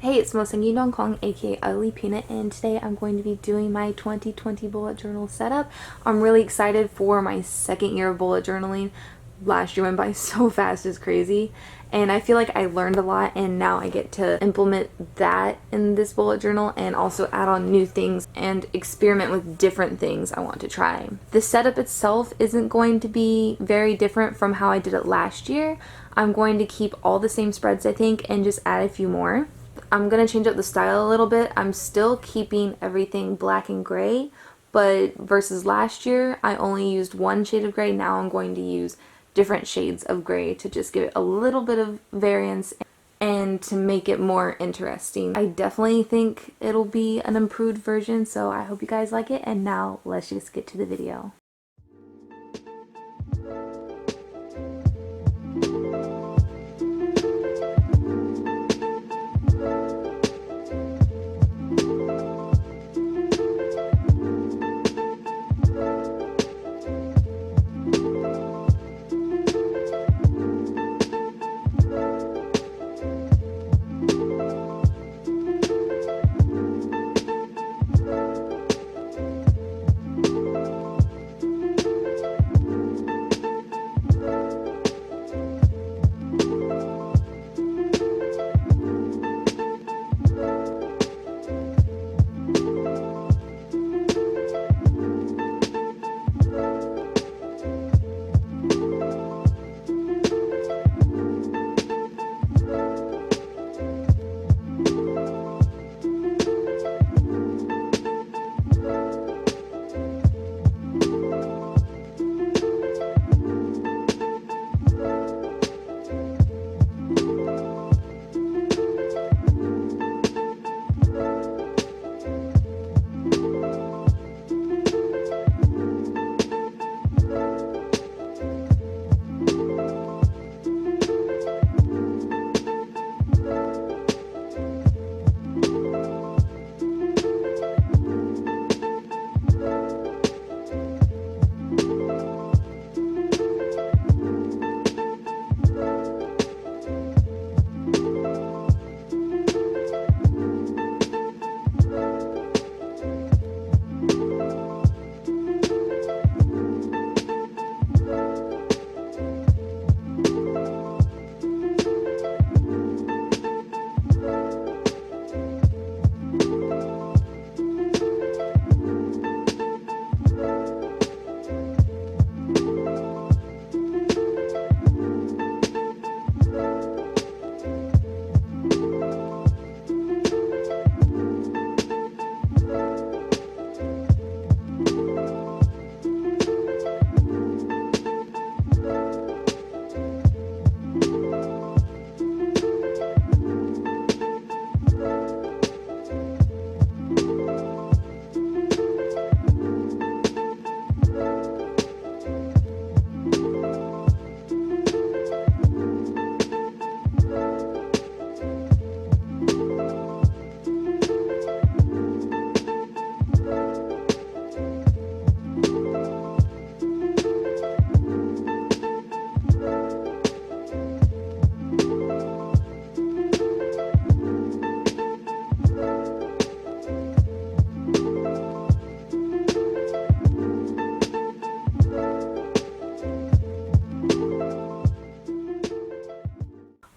Hey, it's Mo Singing Dong Kong, aka Ugly Peanut, and today I'm going to be doing my 2020 bullet journal setup. I'm really excited for my second year of bullet journaling. Last year went by so fast, it's crazy. And I feel like I learned a lot, and now I get to implement that in this bullet journal and also add on new things and experiment with different things I want to try. The setup itself isn't going to be very different from how I did it last year. I'm going to keep all the same spreads, I think, and just add a few more. I'm going to change up the style a little bit. I'm still keeping everything black and gray, but versus last year, I only used one shade of gray. Now I'm going to use different shades of gray to just give it a little bit of variance and to make it more interesting. I definitely think it'll be an improved version, so I hope you guys like it. And now let's just get to the video.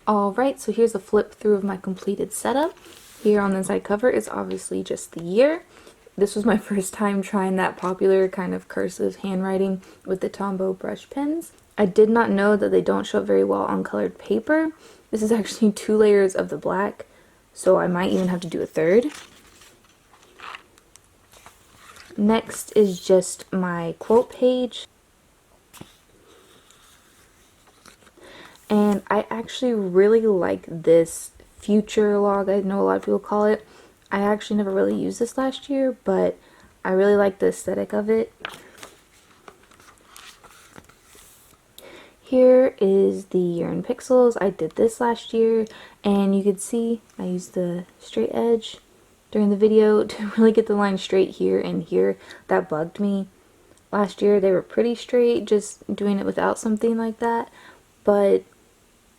Alright, so here's a flip through of my completed setup. Here on the side cover is obviously just the year. This was my first time trying that popular kind of cursive handwriting with the Tombow brush pens. I did not know that they don't show up very well on colored paper. This is actually 2 layers of the black, so I might even have to do a third. Next is just my quote page. And I actually really like this future log, I know a lot of people call it. I actually never really used this last year, but I really like the aesthetic of it. Here is the year in pixels. I did this last year, and you could see I used the straight edge during the video to really get the line straight here and here. That bugged me. Last year they were pretty straight, just doing it without something like that, but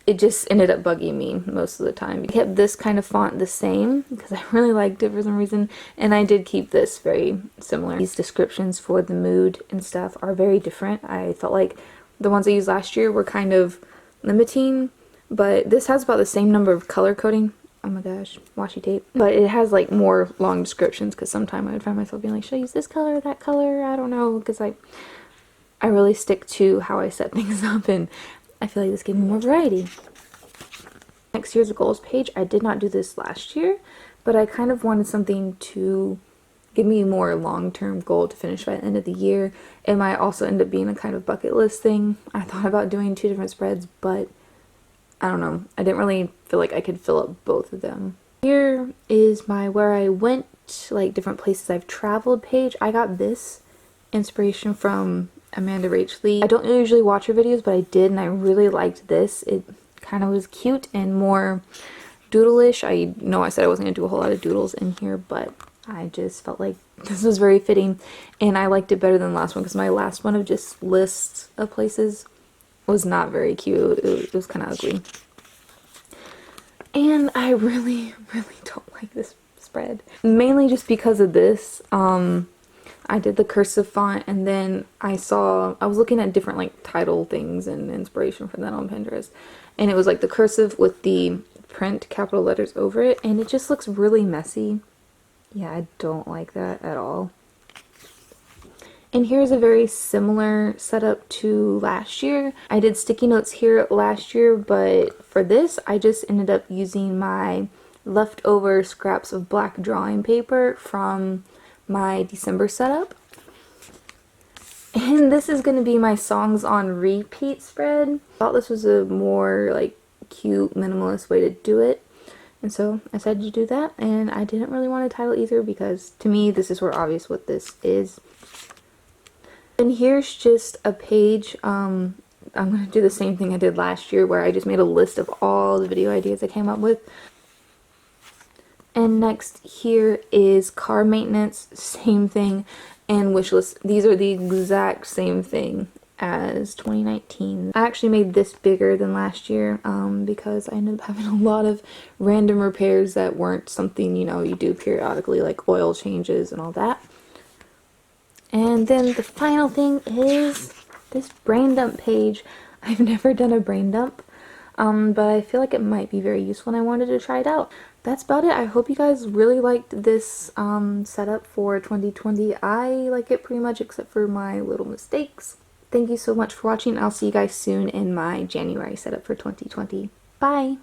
it just ended up bugging me most of the time. I kept this kind of font the same because I really liked it for some reason, and I did keep this very similar. These descriptions for the mood and stuff are very different. I felt like the ones I used last year were kind of limiting, but this has about the same number of color coding. Oh my gosh, washi tape. But it has like more long descriptions because sometimes I would find myself being like, should I use this color, that color? I don't know, because I really stick to how I set things up, and I feel like this gave me more variety. Next year's goals page, I did not do this last year, but I kind of wanted something to give me a more long-term goal to finish by the end of the year. It might also end up being a kind of bucket list thing. I thought about doing 2 different spreads, but I don't know. I didn't really feel like I could fill up both of them. Here is my where I went, like different places I've traveled page. I got this inspiration from Amanda Rachley. I don't usually watch her videos, but I did, and I really liked this. It kind of was cute and more doodle-ish. I know I said I wasn't going to do a whole lot of doodles in here, but I just felt like this was very fitting, and I liked it better than the last one because my last one of just lists of places was not very cute. It was kind of ugly. And I really, really don't like this spread. Mainly just because of this. I did the cursive font, and then I was looking at different like title things and inspiration for that on Pinterest, and it was like the cursive with the print capital letters over it, and it just looks really messy. Yeah, I don't like that at all. And here's a very similar setup to last year. I did sticky notes here last year, but for this I just ended up using my leftover scraps of black drawing paper from my December setup. And this is going to be my songs on repeat spread. I thought this was a more like cute minimalist way to do it, and so I decided to do that. And I didn't really want a title either because to me this is sort of obvious what this is. And here's just a page. I'm going to do the same thing I did last year where I just made a list of all the video ideas I came up with. And next here is car maintenance, same thing, and wish list. These are the exact same thing as 2019. I actually made this bigger than last year because I ended up having a lot of random repairs that weren't something, you know, you do periodically, like oil changes and all that. And then the final thing is this brain dump page. I've never done a brain dump, but I feel like it might be very useful and I wanted to try it out. That's about it. I hope you guys really liked this setup for 2020. I like it pretty much except for my little mistakes. Thank you so much for watching. I'll see you guys soon in my January setup for 2020. Bye!